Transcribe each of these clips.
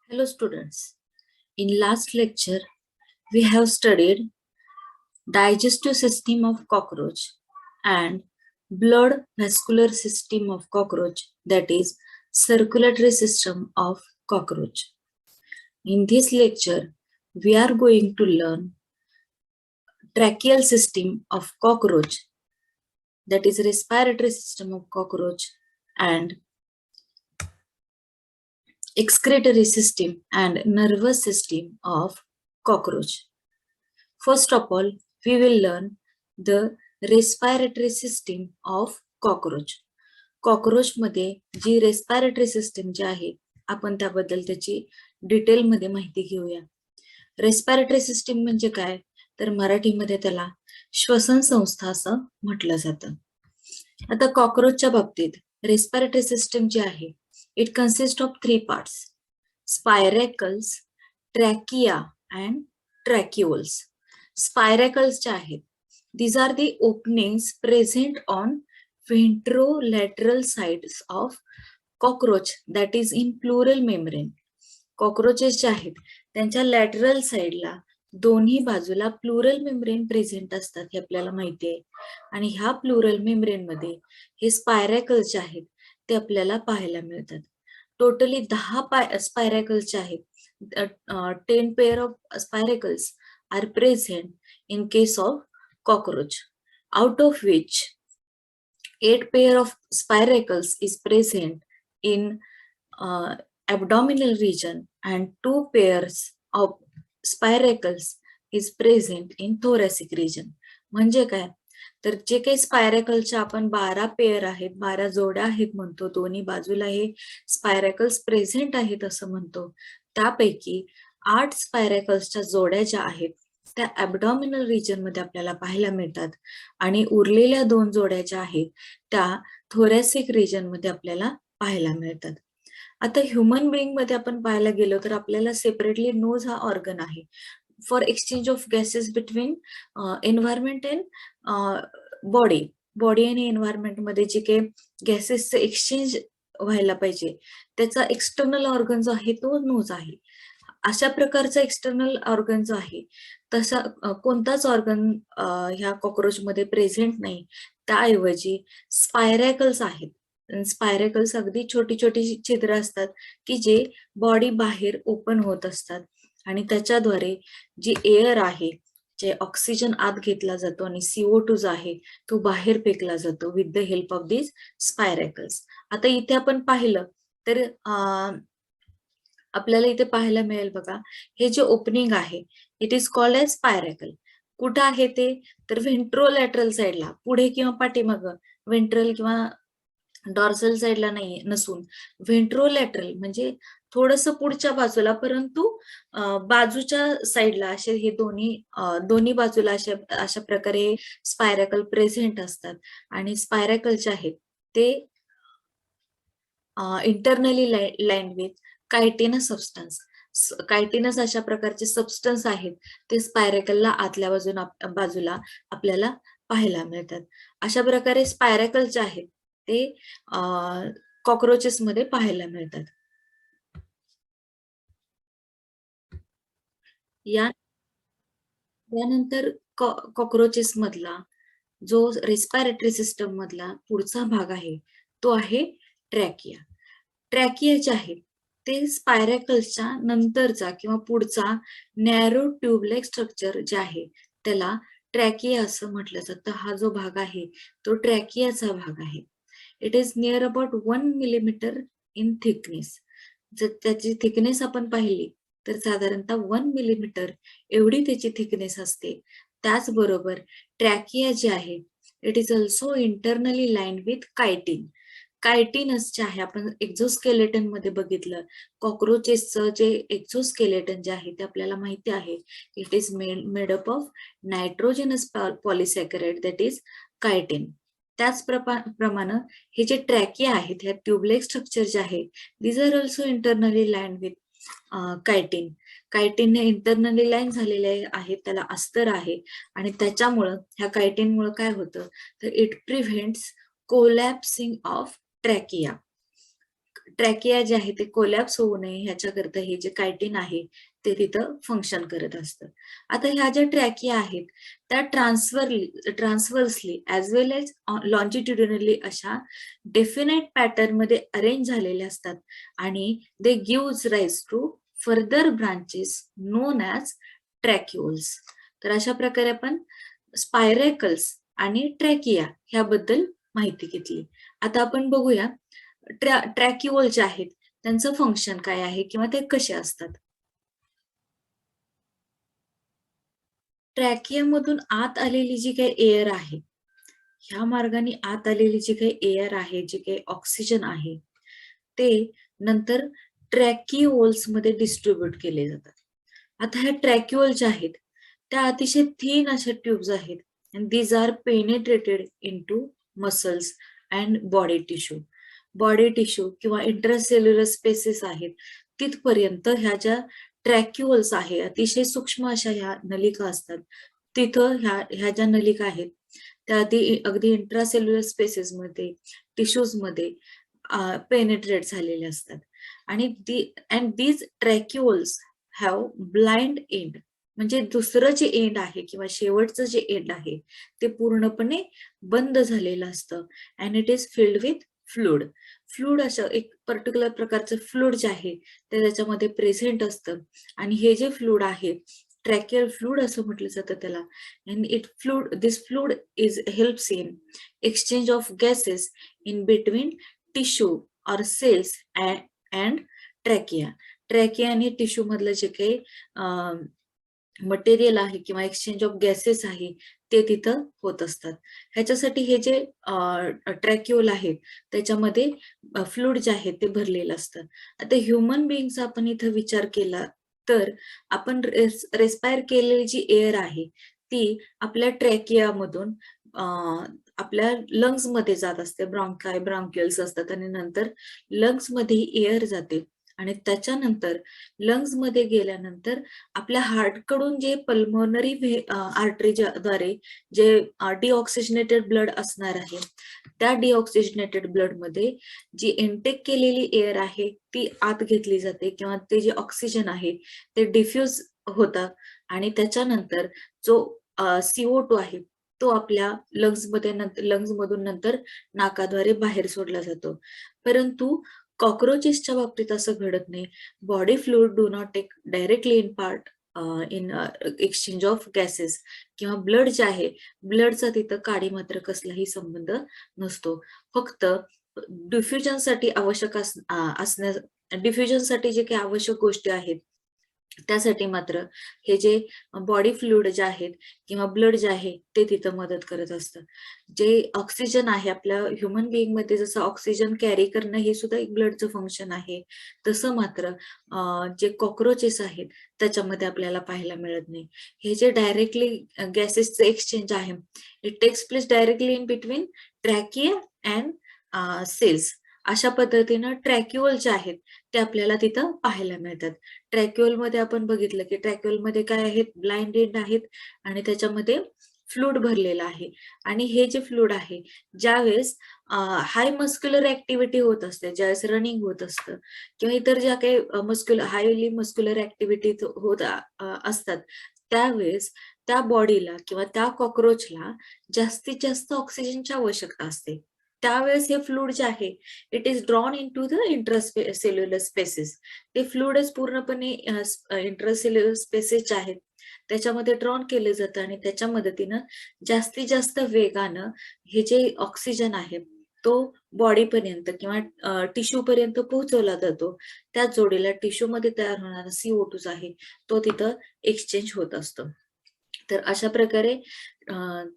Hello students. In last lecture, we have studied digestive system of cockroach and blood vascular system of cockroach, that is circulatory system of cockroach. In this lecture, we are going to learn tracheal system of cockroach, that is respiratory system of cockroach, and excretory system and nervous system of cockroach. First of all, we will learn the respiratory system of cockroach. Cockroach मध्ये जी respiratory system जी आहे आपण त्याबद्दल त्याची detail मध्ये माहिती घेऊया. Respiratory system म्हणजे काय, तर मराठीमध्ये त्याला श्वसन संस्था असं म्हटलं जातं. आता कॉकरोचच्या बाबतीत रेस्पिरेटरी सिस्टम जी आहे it consist of 3 parts: spiracles, trachea and tracheoles. Spiracles जे आहेत these are the openings present on ventrolateral sides of cockroach, that is in pleural membrane. Cockroaches जे आहेत त्यांच्या लॅटरल साइडला दोन्ही बाजूला प्लुरल मेम्ब्रेन प्रेझेंट असतात हे आपल्याला माहिती आहे. आणि ह्या प्लुरल मेम्ब्रेन मध्ये हे स्पायरॅकल्स जे आहेत ते आपल्याला पाहायला मिळतात. टोटली 10 स्पायरॅकल्स जे आहेत, 10 pair of spiracles are present in case of cockroach, out of which 8 pair of spiracles is present in abdominal region and 2 pairs of spiracles is present in thoracic region. म्हणजे काय, तर जे काही स्पायरॅकलच्या आपण 12 पेअर आहेत, 12 जोड्या आहेत म्हणतो, दोन्ही बाजूला हे स्पायरॅकल्स प्रेझेंट आहेत असं म्हणतो, त्यापैकी 8 स्पायरॅकल्सच्या जोड्या ज्या आहेत त्या ॲब्डॉमिनल रिजन मध्ये आपल्याला पाहायला मिळतात आणि उरलेल्या 2 जोड्या ज्या आहेत त्या थोरॅसिक रिजन मध्ये आपल्याला पाहायला मिळतात. आता ह्युमन बिईंग मध्ये आपण पाहायला गेलो तर आपल्याला सेपरेटली नोज हा ऑर्गन आहे for exchange of gases between environment and body आणि एन्व्हायरमेंट मध्ये जे काही गॅसेसचं एक्सचेंज व्हायला पाहिजे त्याचा एक्सटर्नल ऑर्गन जो आहे तो नोज आहे. अशा प्रकारचा एक्सटर्नल ऑर्गन जो आहे तसा कोणताच ऑर्गन ह्या कॉकरोच मध्ये प्रेझेंट नाही, त्याऐवजी स्पायरॅकल्स आहेत. स्पायरॅकल्स अगदी छोटी छोटी छिद्र असतात की जे बॉडी बाहेर ओपन होत असतात आणि त्याच्याद्वारे जी एअर आहे, जे ऑक्सिजन आत घेतला जातो आणि CO2 जो आहे तो बाहेर फेकला जातो विथ द हेल्प ऑफ दिस स्पायरॅकल्स. आता इथे आपण पाहिलं तर आपल्याला इथे पाहायला मिळेल बघा, हे जे ओपनिंग आहे इट इज कॉल्ड एज स्पायरॅकल. कुठं आहे ते, तर व्हेंट्रोलॅटरल साइडला, पुढे किंवा पाठीमागं, व्हेंट्रल किंवा डॉर्सल साइडला नाही नसून व्हेंट्रोलॅटरल म्हणजे थोडस पुढच्या बाजूला, परंतु बाजूच्या साइडला असे हे दोन्ही बाजूला अशा प्रकारे स्पायरॅकल प्रेझेंट असतात. आणि स्पायरॅकल जे आहेत ते इंटरनली लाईन विथ कायटिनस सबस्टन्स. कायटिनस अशा प्रकारचे सबस्टन्स आहेत ते स्पायरॅकलला आतल्या बाजूला आपल्याला पाहायला मिळतात. अशा प्रकारे स्पायरॅकल जे आहेत ते कॉकरोचेस मध्ये पाहायला मिळतात. यानंतर कॉकरोचेस मधला जो रेस्पिरेटरी सिस्टम मधला पुढचा भाग आहे तो आहे ट्रॅकिया. ट्रॅकिया जे आहे ते स्पायरॅकल्सच्या नंतरचा किंवा पुढचा नॅरो ट्यूबलेक स्ट्रक्चर जे आहे त्याला ट्रॅकिया असं म्हटलं जातं. हा जो भाग आहे तो ट्रॅकियाचा भाग आहे. It is near about 1 millimetre in thickness. जर त्याची थिकनेस आपण पाहिली तर साधारणतः 1 मिलीमीटर एवढी त्याची थिकनेस असते. त्याचबरोबर ट्रॅकिया जे आहे it is also internally line with chitin. Chitinous जे आहे आपण एक्झोस्केलेटन मध्ये बघितलं, कॉकरोचेसचं जे एक्झोस्केलेटन जे आहे ते आपल्याला माहिती आहे it is made up of nitrogenous polysaccharide, that is chitin. त्याचप्रमाणे हे जे ट्रॅकिया आहेत ह्या ट्यूबलेक स्ट्रक्चर जे आहे these are also internally line with chitin. कायटिनने इंटरनली लाईन झालेले आहेत, त्याला अस्तर आहे आणि त्याच्यामुळं ह्या कायटिनमुळे काय होतं तर it prevents collapsing of trachea. Trachea जे आहे ते कोलॅप्स होऊ नये ह्याच्याकरता हे जे कायटिन आहे ते तिथं फंक्शन करत असतं. आता ह्या ज्या ट्रॅकिया आहेत त्या ट्रान्सव्हर्सली ऍज वेल एज लॉन्जिट्युडिनली अशा डेफिनेट पॅटर्न मध्ये अरेंज झालेल्या असतात आणि they gives rise to further branches known as tracheoles. तर अशा प्रकारे आपण स्पायरेकल्स आणि ट्रॅकिया ह्याबद्दल माहिती घेतली. आता आपण बघूया ट्रॅक्युअल जे आहेत त्यांचं फंक्शन काय आहे किंवा ते कसे असतात. ट्रॅकियामधून आत आलेली जी काही एअर आहे, ह्या मार्गाने आत आलेली जी काही एअर आहे, जे काही ऑक्सिजन आहे, ते नंतर ट्रॅकिओल्स मध्ये डिस्ट्रीब्यूट केले जातात. आता ह्या ट्रॅक्युअल ज्या आहेत त्या अतिशय थिन अशा ट्यूब्स आहेत and these are penetrated into muscles and body tissue किंवा इंट्रासेल्युलर स्पेसेस आहेत तिथपर्यंत ह्या ज्या ट्रॅक्युअल्स आहे अतिशय सूक्ष्म अशा ह्या नलिका असतात. तिथं ह्या ज्या नलिका आहेत त्या अगदी इंट्रासेल्युलर स्पेसेस मध्ये टिश्यूज मध्ये पेनिट्रेट झालेले असतात आणि दीज ट्रॅक्युअल्स हॅव ब्लाइंड एंड, म्हणजे दुसरं जे एंड आहे किंवा शेवटचं जे एंड आहे ते पूर्णपणे बंद झालेलं असतं and it is filled with fluid असं एक पर्टिक्युलर प्रकारचं फ्लूड जे आहे ते त्याच्यामध्ये प्रेझेंट असतं आणि हे जे फ्लूड आहे ट्रॅकियल फ्लूड असं म्हटलं जातं त्याला. And this fluid is helps in exchange of gases in between tissue or cells and trachea आणि टिश्यू मधलं जे काही मटेरियल आहे किंवा एक्सचेंज ऑफ गॅसेस आहे ते तिथं होत असतात. ह्याच्यासाठी हे जे ट्रॅक्युल आहेत त्याच्यामध्ये फ्लूड जे आहे ते भरलेलं असतं. आता ह्युमन बिईंगचा आपण इथं विचार केला तर आपण रेस्पायर केलेली जी एअर आहे ती आपल्या ट्रॅकियामधून आपल्या लंग्स मध्ये जात असते. ब्रॉन्क्युल्स असतात आणि नंतर लंग्स मध्ये एअर जाते आणि त्याच्यानंतर लंग्स मध्ये गेल्यानंतर आपल्या हार्ट कडून जे पल्मोनरी आर्टरीद्वारे जे डिऑक्सिजनेटेड ब्लड असणार आहे त्या डिऑक्सिजनेटेड ब्लड मध्ये जी इनटेक केलेली एअर आहे ती आत घेतली जाते किंवा ते जे ऑक्सिजन आहे ते डिफ्यूज होतं आणि त्याच्यानंतर जो CO2 आहे तो आपल्या लंग्स मधून नंतर नाकाद्वारे बाहेर सोडला जातो. परंतु कॉक्रोचेसच्या बाबतीत असं घडत नाही. Body fluid do not take directly in part in exchange of gases किंवा ब्लड जे आहे ब्लडचा तिथं काडी मात्र कसलाही संबंध नसतो. फक्त डिफ्युजनसाठी आवश्यक डिफ्युजनसाठी जे काही आवश्यक गोष्टी आहेत त्यासाठी मात्र हे जे बॉडी फ्लुइड जे आहेत किंवा ब्लड जे आहे ते तिथं मदत करत असतं. जे ऑक्सिजन आहे आपल्या ह्युमन बिईंग मध्ये जसं ऑक्सिजन कॅरी करणं हे सुद्धा एक ब्लडचं फंक्शन आहे तसं मात्र जे कॉक्रोचेस आहेत त्याच्यामध्ये आपल्याला पाहायला मिळत नाही. हे जे डायरेक्टली गॅसेसचं एक्सचेंज आहे it takes place directly in between trachea and cells. अशा पद्धतीनं ट्रॅक्युअल जे आहेत ते आपल्याला तिथं पाहायला मिळतात. ट्रॅक्युअल मध्ये आपण बघितलं की ट्रॅक्युअल मध्ये काय आहेत ब्लाइंड एंड आहेत आणि त्याच्यामध्ये फ्लूड भरलेला आहे आणि हे जे फ्लूड आहे ज्यावेळेस हाय मस्क्युलर ऍक्टिव्हिटी होत असते ज्यावेळेस रनिंग होत असतं किंवा इतर ज्या काही हायली मस्क्युलर ऍक्टिव्हिटी होत असतात त्यावेळेस त्या बॉडीला किंवा त्या कॉक्रोचला जास्तीत जास्त ऑक्सिजनची आवश्यकता असते. त्यावेळेस हे फ्लूड जे आहे it is drawn into the intracellular spaces. ते फ्लुइडच पूर्णपणे इंट्रासेल्युलर स्पेसेस जे आहेत त्याच्यामध्ये ड्रॉन केलं जातं आणि त्याच्या मदतीनं जास्तीत जास्त वेगानं हे जे ऑक्सिजन आहे तो बॉडीपर्यंत किंवा टिश्यू पर्यंत पोहोचवला जातो. त्या जोडीला टिश्यू मध्ये तयार होणारा CO2 आहे तो तिथं एक्सचेंज होत असतो. तर अशा प्रकारे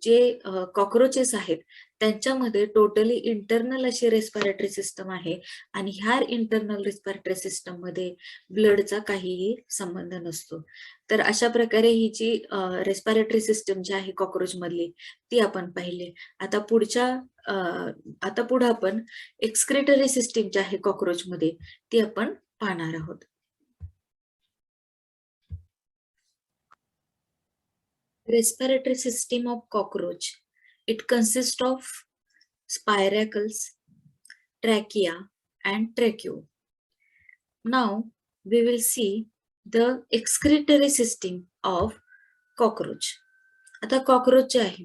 जे कॉक्रोचेस आहेत त्यांच्यामध्ये टोटली इंटरनल अशी रेस्पिरेटरी सिस्टम आहे आणि ह्या इंटरनल रेस्पिरेटरी सिस्टम मध्ये ब्लडचा काहीही संबंध नसतो. तर अशा प्रकारे ही जी रेस्पिरेटरी सिस्टम जी आहे कॉक्रोच मधली ती आपण पाहिली. आता पुढे आपण एक्सक्रेटरी सिस्टीम जी आहे कॉक्रोच मध्ये ती आपण पाहणार आहोत. Respiratory system of cockroach. It consists of spiracles, trachea and tracheum. Now we will see the excretory system of cockroach. आता कॉकरोच जे आहे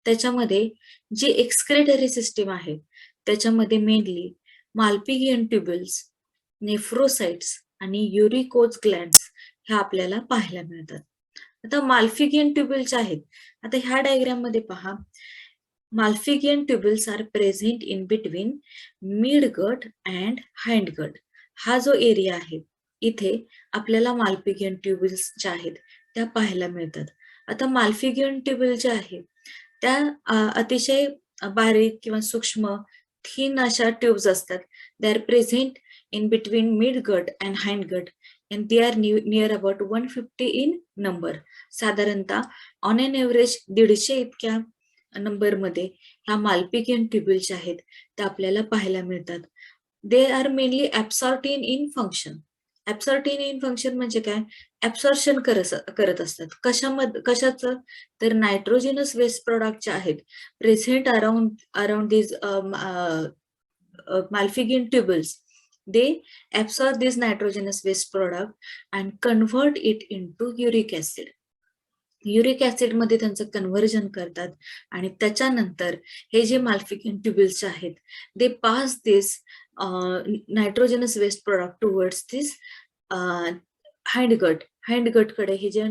त्याच्यामध्ये जी एक्सक्रेटरी सिस्टीम आहे त्याच्यामध्ये मेनली माल्पिगियन ट्युब्युल्स, नेफ्रोसाइट्स आणि युरिकोज ग्लँड्स ह्या आपल्याला पाहायला मिळतात. आता माल्पिगियन ट्युब्युल्स आहेत. आता ह्या डायग्राम मध्ये पहा, Malpighian tubules are present in between mid gut and hind gut. हा जो एरिया आहे इथे आपल्याला माल्पिगियन ट्युब्युल्स ज्या आहेत त्या पाहायला मिळतात. आता माल्पिगियन ट्युब्युल जे आहे त्या अतिशय बारीक किंवा सूक्ष्म थिन अशा ट्यूब्स असतात. दे are present in between mid gut and hind गट and they are near about 150 in number. साधारणतः ऑन एन एव्हरेज 150 इतक्या नंबर मध्ये ह्या माल्पिगियन ट्युब्युल्स आहेत ते आपल्याला पाहायला मिळतात. They are mainly absorption in function. Absorption in function म्हणजे काय? ऍब्सॉर्प्शन करत असतात. कशाचं? तर नायट्रोजनस वेस्ट प्रोडक्ट जे आहेत present around this Malpighian tubules, they absorb this nitrogenous waste product and convert it into uric acid. Uric acid मध्ये त्यांचं कन्व्हर्जन करतात आणि त्याच्यानंतर हे जे माल्पिगियन ट्युब्युल्स आहेत दे पास दिस नायट्रोजनस वेस्ट प्रोडक्ट टुवर्ड्स दिस हाइंड गट कडे हे जे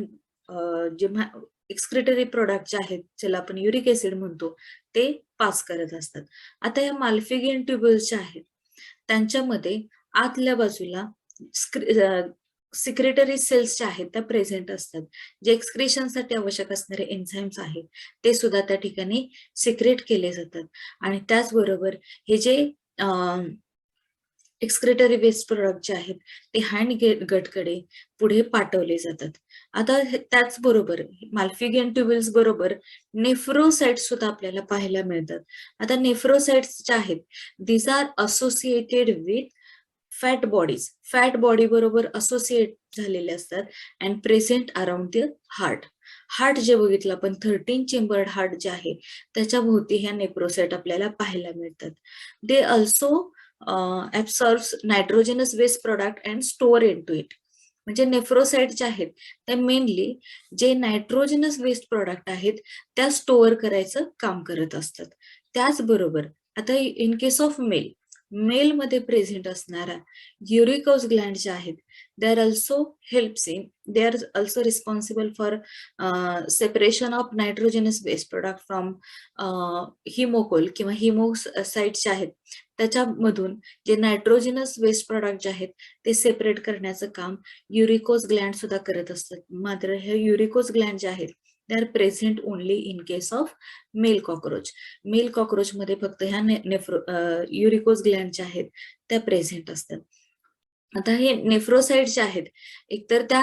एक्सक्रेटरी प्रोडक्ट जे आहेत ज्याला आपण युरिक ऍसिड म्हणतो ते पास करत असतात. आता या माल्पिगियन ट्युब्युल्स जे आहेत त्यांच्यामध्ये आतल्या बाजूला सिक्रेटरी सेल्स ज्या आहेत त्या प्रेझेंट असतात. जे एक्सक्रेशनसाठी आवश्यक असणारे एन्झाइम्स आहेत ते सुद्धा त्या ठिकाणी सिक्रेट केले जातात आणि त्याचबरोबर हे जे एक्सक्रेटरी वेस्ट प्रोडक्ट जे आहेत ते हाइंड गटकडे पुढे पाठवले जातात. आता त्याचबरोबर माल्पिगियन ट्युब्युल्स बरोबर नेफ्रोसाइट्स सुद्धा आपल्याला पाहायला मिळतात. आता नेफ्रोसाइट्स जे आहेत these are associated with fat body बरोबर असोसिएट झालेले असतात and present around the heart जे बघितलं आपण 13 चेंबर्ड हार्ट जे आहे त्याच्या भोवती ह्या नेफ्रोसाइट आपल्याला पाहायला मिळतात. They also absorbs nitrogenous waste product and store into it. म्हणजे नेफ्रोसाइट जे आहेत ते मेनली जे नायट्रोजनस वेस्ट प्रोडक्ट आहेत त्या स्टोअर करायचं काम करत असतात. त्याचबरोबर आता इन केस ऑफ मेल मध्ये प्रेझेंट असणारा युरिकोज ग्लँड जे आहेत they are also responsible for separation of nitrogenous waste product from haemocoel किंवा हिमोसाइट्स जे आहेत त्याच्यामधून जे नायट्रोजनस वेस्ट प्रोडक्ट जे आहेत ते सेपरेट करण्याचं काम युरिकोज ग्लँड सुद्धा करत असतात. मात्र हे युरिकोज ग्लँड जे आहेत they are present only in case of male cockroach मध्ये फक्त ह्या युरिकोज ग्लँड जे आहेत त्या प्रेझेंट असतात. आता हे नेफ्रोसाइट जे आहेत एकतर त्या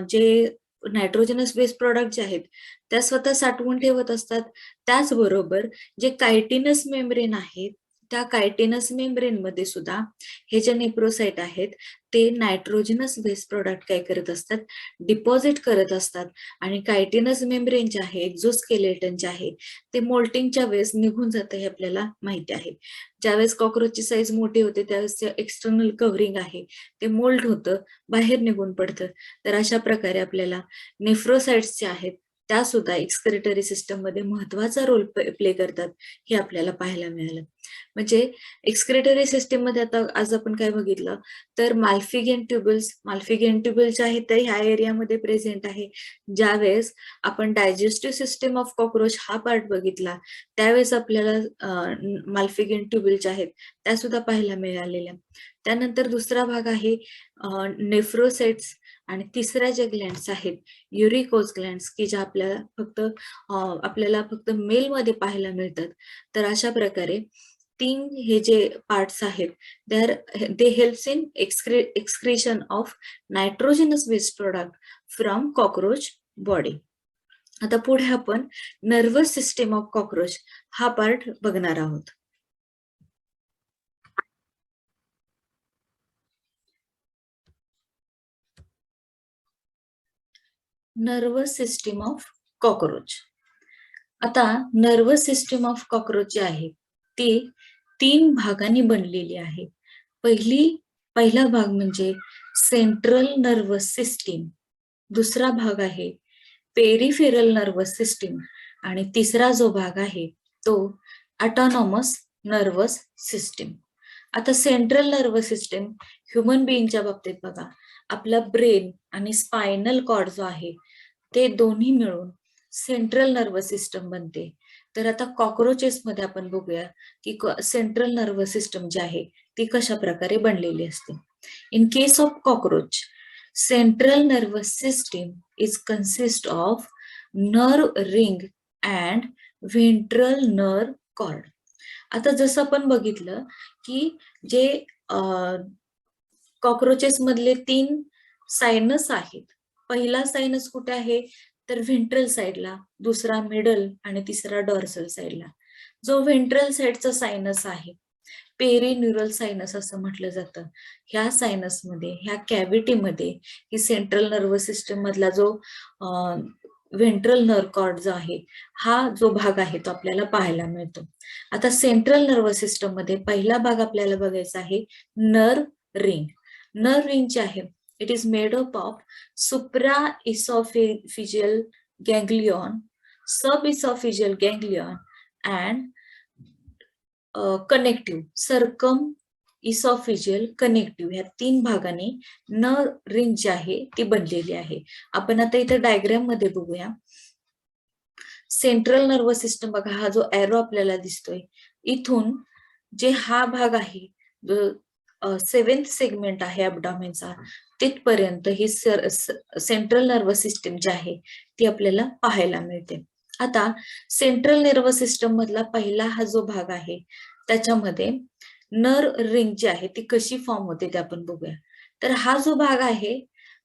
जे नायट्रोजनस वेस्ट प्रोडक्ट जे आहेत त्या स्वतः साठवून ठेवत असतात. त्याचबरोबर जे कायटिनस मेम्ब्रेन आहेत त्या कायटिनस मेम्ब्रेन मध्ये सुद्धा हे जे नेफ्रोसाइट आहेत ते नायट्रोजनस वेस्ट प्रोडक्ट काय करत असतात? डिपॉझिट करत असतात आणि कायटिनस मेम्ब्रेन जे आहे एक्झोस्केलेटन जे आहे ते मोल्टिंगच्या वेळेस निघून जातं हे आपल्याला माहिती आहे. ज्यावेळेस कॉकरोचची साईज मोठी होते त्यावेळेस एक्सटर्नल कव्हरिंग आहे ते मोल्ड होतं, बाहेर निघून पडतं. तर अशा प्रकारे आपल्याला नेफ्रोसाइट्स जे आहेत त्या सुद्धा एक्सक्रेटरी सिस्टम मध्ये महत्वाचा रोल प्ले करतात हे आपल्याला पाहायला मिळालं. म्हणजे एक्सक्रेटरी सिस्टीम मध्ये आता आज आपण काय बघितलं तर माल्पिगियन ट्युब्युल्स आहेत ते ह्या एरियामध्ये प्रेझेंट आहे. ज्यावेळेस आपण डायजेस्टिव्ह सिस्टीम ऑफ कॉकरोच हा पार्ट बघितला त्यावेळेस आपल्याला माल्पिगियन ट्युब्युल्स आहेत त्या सुद्धा पाहायला मिळालेल्या. त्यानंतर दुसरा भाग आहे नेफ्रोसाइट्स आणि तिसऱ्या ज्या ग्लँड्स आहेत युरिकोज ग्लँड्स की ज्या आपल्याला फक्त मेल मध्ये पाहायला मिळतात. तर अशा प्रकारे तीन हे जे पार्ट्स आहेत they helps in excretion of nitrogenous waste product from cockroach body. आता पुढे आपण नर्वस सिस्टीम ऑफ कॉकरोच हा पार्ट बघणार आहोत. Nervous system of cockroach. आता नर्वस सिस्टीम ऑफ कॉकरोच जी आहे ती 3 भागांनी बनलेली आहे. पहिला भाग म्हणजे सेंट्रल नर्वस सिस्टीम, दुसरा भाग आहे पेरिफेरल नर्वस सिस्टीम आणि तिसरा जो भाग आहे तो ऑटोनॉमस नर्वस सिस्टीम. आता सेंट्रल नर्वस सिस्टीम ह्युमन बिईंगच्या बाबतीत बघा, आपला ब्रेन आणि स्पायनल कॉर्ड जो आहे ते दोन्ही मिळून सेंट्रल नर्वस सिस्टम बनते. तर आता कॉक्रोचेस मध्ये आपण बघूया की सेंट्रल नर्वस सिस्टम जी आहे ती कशा प्रकारे बनलेली असते. In case of cockroach, central nervous system is consist of nerve ring and ventral nerve cord. आता जसं आपण बघितलं की जे कॉक्रोचेस मधले 3 सायनस आहेत. पहिला सायनस कुठे आहे तर व्हेंट्रल साइडला, दुसरा मिडल आणि तिसरा डॉर्सल साइडला. जो व्हेंट्रल साइडचा सायनस आहे पेरिन्युरल सायनस असं म्हटलं जातं. ह्या सायनस मध्ये, ह्या कॅव्हिटी मध्ये ही सेंट्रल नर्वस सिस्टम मधला जो व्हेंट्रल नर्व कॉर्ड जो आहे हा जो भाग आहे तो आपल्याला पाहायला मिळतो. आता सेंट्रल नर्वस सिस्टम मध्ये पहिला भाग आपल्याला बघायचा आहे नर्व रिंग. नर्व रिंग जे आहे it is made up of supra oesophageal ganglion, sub oesophageal ganglion and connective, circum oesophageal connective, ह्या 3 भागाने नर्व रिंग जी आहे ती बनलेली आहे. आपण आता इथे डायग्राम मध्ये बघूया. सेंट्रल नर्वस सिस्टम बघा, हा जो एरो आपल्याला दिसतोय इथून जे हा भाग आहे जो 7th सेगमेंट आहे अबडॉमेनचा तिथपर्यंत ही सेंट्रल नर्वस सिस्टम जी आहे ती आपल्याला पाहायला मिळते. आता सेंट्रल नर्वस सिस्टम मधला पहिला हा जो भाग आहे त्याच्यामध्ये नर्व रिंग जी आहे ती कशी फॉर्म होते ते आपण बघूया. तर हा जो भाग आहे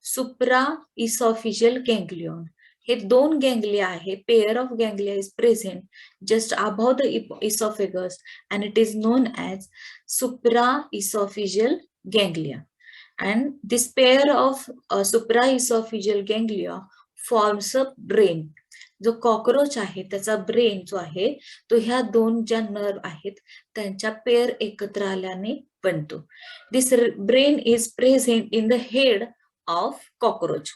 सुप्रा इसॉफिजियल गँग्लियॉन, हे 2 गँग्लिया आहे. Pair of ganglia is present just above the oesophagus and it is known as supraesophageal ganglia, and this pair of supraesophageal ganglia forms a brain. जो कॉक्रोच आहे त्याचा ब्रेन जो आहे तो ह्या 2 ज्या नर्व आहेत त्यांच्या पेअर एकत्र आल्याने बनतो. This brain is present in the head of cockroach.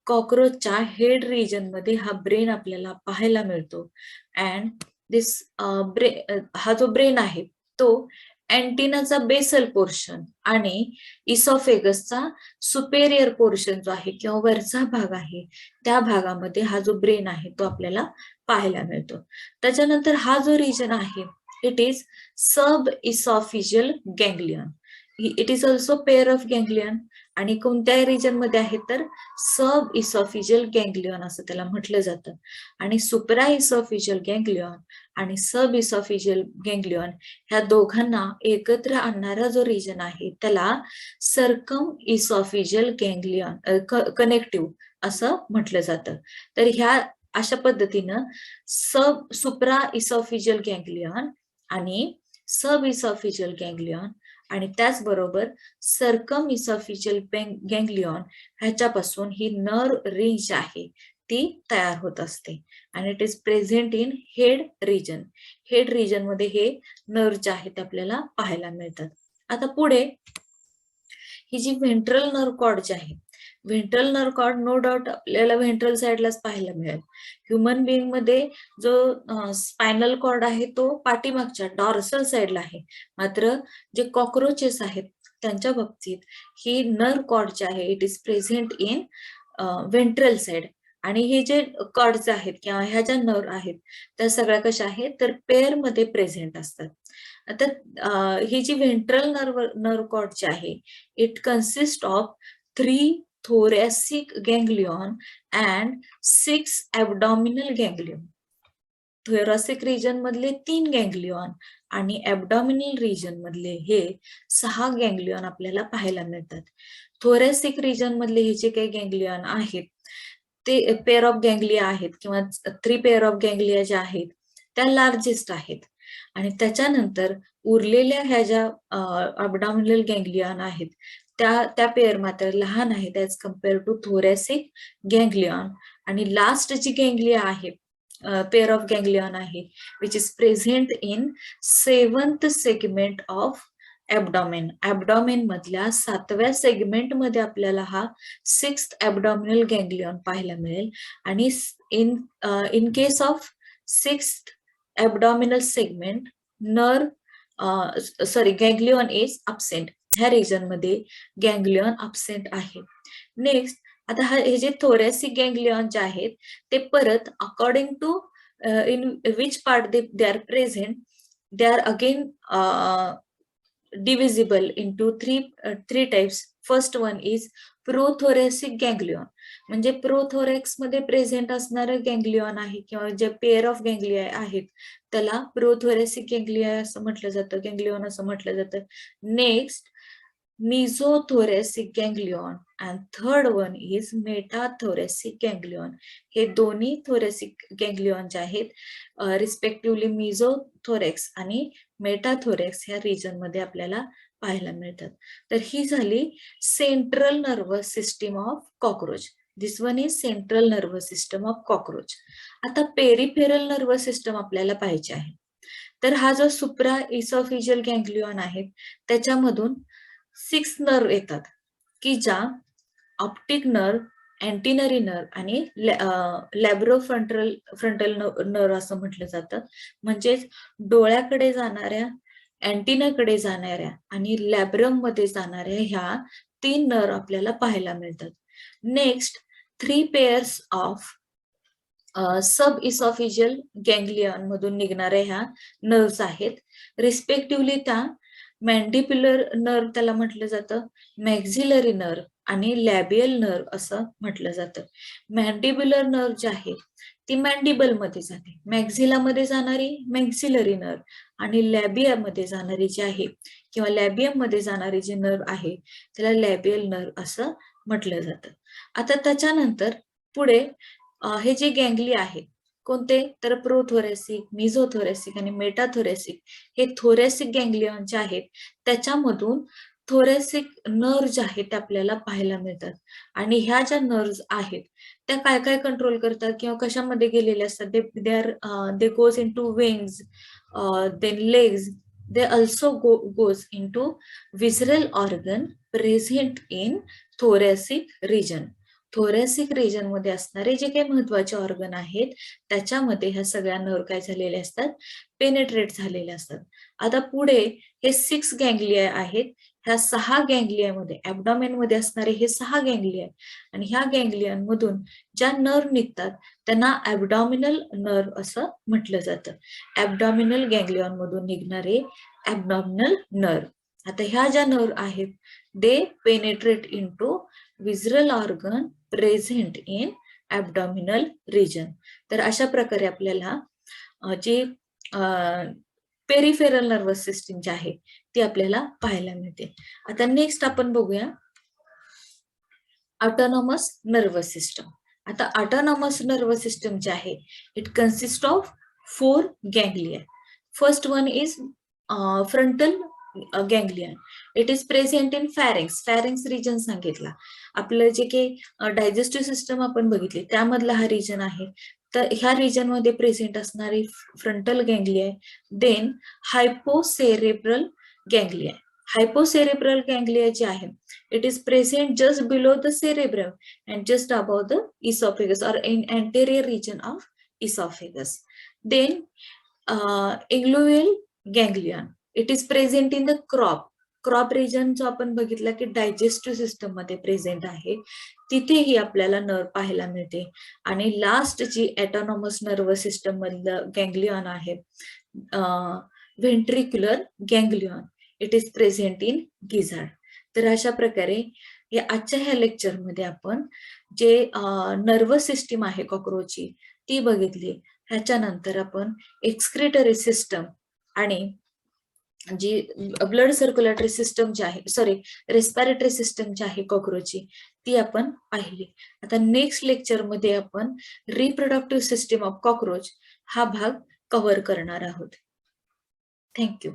कॉक्रोचच्या हेड रिजन मध्ये हा ब्रेन आपल्याला पाहायला मिळतो. अँड दिस हा जो ब्रेन आहे तो अँटिनाचा बेसल पोर्शन आणि इसॉफेगसचा सुपेरियर पोर्शन जो आहे किंवा वरचा भाग आहे त्या भागामध्ये हा जो ब्रेन आहे तो आपल्याला पाहायला मिळतो. त्याच्यानंतर हा जो रिजन आहे it is sub oesophageal ganglion. It is also pair of ganglion आणि कोणत्या रिजन मध्ये आहे तर सब इसॉफिजियल गँग्लियन असं त्याला म्हटलं जातं. आणि सुप्रा इसॉफिजियल गँग्लियन आणि सब इसॉफिजियल गँग्लियन ह्या दोघांना एकत्र आणणारा जो रिजन आहे त्याला सर्कम इसॉफिजियल गँग्लियन कनेक्टिव्ह असं म्हटलं जातं. तर ह्या अशा पद्धतीनं सुप्रा इसॉफिजियल गँग्लियन आणि सब इसॉफिजियल गँग्लियन आणि त्याचबरोबर सर्कम इसॉफिजियल गँग्लियन ह्याच्यापासून ही नर्व रिंग जी आहे ती तयार होत असते. आणि it is present in head region. Head region मध्ये हे नर्व जे आहेत ते आपल्याला पाहायला मिळतात. आता पुढे ही जी व्हेंट्रल नर्व कॉर्ड जी आहे, ventral nerve cord no doubt आपल्याला व्हेंट्रल साइडलाच पाहायला मिळेल. ह्युमन बिईंग मध्ये जो स्पायनल कॉर्ड आहे तो पाठीमागच्या डॉर्सल साइडला आहे. मात्र जे कॉक्रोचेस आहेत त्यांच्या बाबतीत ही नर्व कॉर्ड जे आहे it is present in ventral side. आणि हे जे कॉर्ड्स आहेत किंवा ह्या ज्या नर्व आहेत त्या सगळ्या कशा आहेत तर पेअर मध्ये प्रेझेंट असतात. आता ही जी व्हेंट्रल नर्व कॉर्ड जी आहे it consist of 3 thoracic ganglion and 6 abdominal ganglion. thoracic region मधले 3 गँग्लियॉन आणि abdominal region मधले हे 6 गँग्लियॉन आपल्याला पाहायला मिळतात. thoracic region मधले हे जे काही गँग्लियॉन आहेत ते पेअर ऑफ गँग्लिया आहेत किंवा 3 पेअर ऑफ गँग्लिया ज्या आहेत त्या लार्जेस्ट आहेत. आणि त्याच्यानंतर उरलेल्या ह्या ज्या abdominal गँग्लियॉन आहेत त्या पेअर मात्र लहान आहेत as compare to thoracic ganglion. आणि लास्ट जी गँग्लिया आहे पेअर ऑफ गँग्लियॉन आहे which is present in 7th segment of abdomen. Abdomen मधल्या 7व्या सेगमेंट मध्ये आपल्याला हा 6th ऍबडॉमिनल गँग्लियॉन पाहायला मिळेल आणि in case of 6th abdominal segment ganglion is absent. ह्या रिजन मध्ये गँग्लियॉन अब्सेंट आहे. नेक्स्ट, आता हे जे थोरॅसिक गँग्लियॉन जे आहेत ते परत according to in which part they are present, they are again divisible into three types. First one is prothoracic ganglion. म्हणजे प्रोथोरॅक्स मध्ये प्रेझेंट असणारं गँग्लियॉन आहे किंवा जे पेअर ऑफ गँग्लिया आहेत त्याला प्रोथोरॅसिक गँग्लिया असं म्हटलं जातं, गँग्लियॉन असं म्हटलं जातं. Next, mesothoracic ganglion and third one is metathoracic ganglion. हे दोन्ही thoracic ganglion जे आहेत रिस्पेक्टिव्हली मेसोथोरॅक्स आणि मेटाथोरॅक्स ह्या रिजन मध्ये आपल्याला पाहायला मिळतात. तर ही झाली central nervous system of cockroach. This one is central nervous system of cockroach. आता पेरिफेरल नर्वस सिस्टम आपल्याला पाहिजे आहे. तर हा जो सुप्रा इसॉफिजियल गँग्लियॉन आहे त्याच्यामधून 6 नर्व येतात की ज्या ऑप्टिक नर्व, अँटिनरी नर्व आणि फ्रंटल नर्व असं म्हटलं जातं. म्हणजेच डोळ्याकडे जाणाऱ्या, अँटिनाकडे जाणाऱ्या आणि लॅब्रम मध्ये जाणाऱ्या ह्या 3 नर्व आपल्याला पाहायला मिळतात. Next, 3 pairs of sub oesophageal गँग्लियॉन मधून निघणाऱ्या ह्या नर्व्स आहेत. रिस्पेक्टिव्हली त्या मॅन्डिब्युलर नर्व त्याला म्हटलं जातं, मॅक्झिलरी नर्व आणि लॅबियल नर्व असं म्हटलं जातं. मॅन्डिब्युलर नर्व जी आहे ती मॅन्डिबल मध्ये जाते, मॅक्झिला मध्ये जाणारी मॅक्झिलरी नर्व आणि लॅबिया मध्ये जाणारी जी आहे किंवा लॅबियम मध्ये जाणारी जी नर्व आहे त्याला लॅबियल नर्व असं म्हटलं जातं. आता त्याच्यानंतर पुढे हे जे गँग्लिया आहेत कोणते, तर प्रोथोरॅसिक, मेसोथोरॅसिक आणि मेटाथोरॅसिक हे थोरॅसिक गँग्लियॉन जे आहेत त्याच्यामधून थोरॅसिक नर्व जे आहेत ते आपल्याला पाहायला मिळतात. आणि ह्या ज्या नर्व्स आहेत त्या काय काय कंट्रोल करतात किंवा कशामध्ये गेलेले असतात, they goes into wings, then legs, they also goes into visceral organ present in thoracic region. Thoracic region मध्ये असणारे जे काही महत्वाचे ऑर्गन आहेत त्याच्यामध्ये ह्या सगळ्या नर्व काय झालेले असतात, पेनेट्रेट झालेले असतात. आता पुढे हे 6 गँग्लिया आहेत. ह्या 6 गँग्लियामध्ये ऍबडॉमेन मध्ये असणारे हे 6 गँग्लिया आणि ह्या गँग्लियन ज्या नर्व निघतात त्यांना ऍबडॉमिनल नर्व असं म्हटलं जातं. ऍबडॉमिनल गँग्लियॉन मधून निघणारे ऍबडॉमिनल नर्व. आता ह्या ज्या नर्व आहेत they penetrate into visceral organ present in abdominal region. तर अशा प्रकारे आपल्याला जी पेरिफेरल नर्वस सिस्टीम जी आहे ती आपल्याला पाहायला मिळते. आता नेक्स्ट आपण बघूया ऑटोनॉमस नर्वस सिस्टम. आता ऑटोनॉमस नर्वस सिस्टम जे आहे it consist of 4 ganglia. First one is frontal ganglion. It is present in pharynx. Pharynx region सांगितला. आपलं जे काही डायजेस्टिव्ह सिस्टम आपण बघितली त्यामधला हा रिजन आहे. तर ह्या रिजन मध्ये प्रेझेंट असणारी frontal ganglia. Then hypocerebral ganglia. Hypocerebral ganglia जे आहे it is present just below the cerebrum and just above the esophagus or in anterior region of esophagus. Then inguinal ganglion, it is present in the crop region जो आपण बघितला की digestive system मध्ये present आहे तिथेही आपल्याला nerve पाहायला मिळते. आणि लास्ट जी ऑटोनॉमस नर्वस सिस्टम मधलं गँग्लियॉन आहे ventricular ganglion, it is present in gizzard. तर अशा प्रकारे या आजच्या ह्या लेक्चर मध्ये आपण जे नर्वस सिस्टीम आहे कॉकरोचची ती बघितली. ह्याच्यानंतर आपण एक्सक्रिटरी सिस्टम आणि जी ब्लड सर्क्युलेटरी सिस्टम जी आहे रेस्पिरेटरी सिस्टम जी आहे कॉकरोचची ती आपण पाहिली. आता नेक्स्ट लेक्चर मध्ये आपण रिप्रोडक्टिव्ह सिस्टीम ऑफ कॉकरोच हा भाग कव्हर करणार आहोत. थँक्यू.